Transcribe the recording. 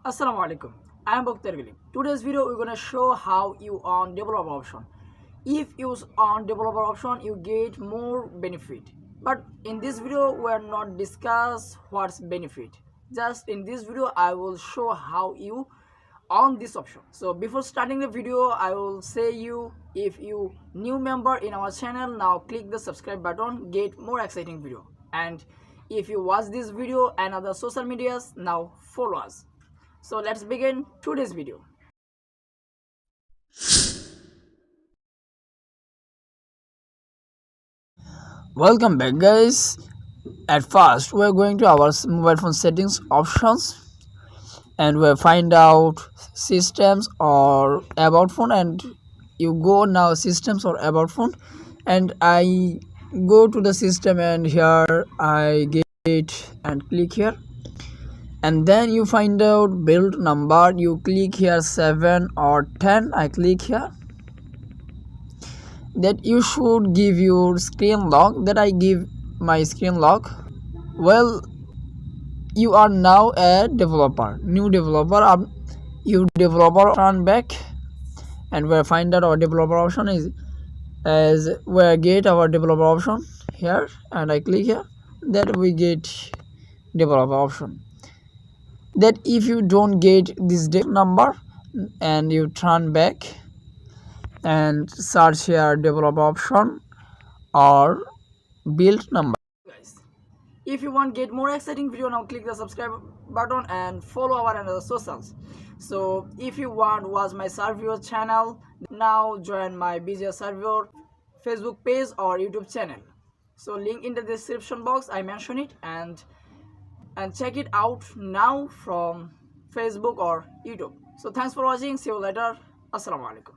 Assalamu Alaikum. I am Bokther Galib. Today's video we're gonna show how you earn developer option. If you earn developer option, you get more benefit. But in this video we are not discuss what's benefit. Just in this video I will show how you earn this option. So before starting the video, I will say you, if you new member in our channel, now click the subscribe button, get more exciting video. And if you watch this video and other social medias, now follow us. So let's begin today's video. Welcome back, guys. At first we're going to our mobile phone settings options and we'll find out systems or about phone, and you go now systems or about phone, and I go to the system and here I get and click here, and then you find out build number, you click here 7 or 10, I click here. That you should give your screen lock, that I give my screen lock. Well, you are now a developer, new developer. You developer turn back and we'll find out our developer option is as we get our developer option here, and I click here, that we get developer option. That if you don't get this number and you turn back and search here developer option or build number. Guys, if you want get more exciting video, now click the subscribe button and follow our another socials. So if you want watch my server channel, now join my BGS server Facebook page or YouTube channel. So link in the description box, I mention it, and check it out now from Facebook or YouTube. So thanks for watching, see you later. Assalamu Alaikum.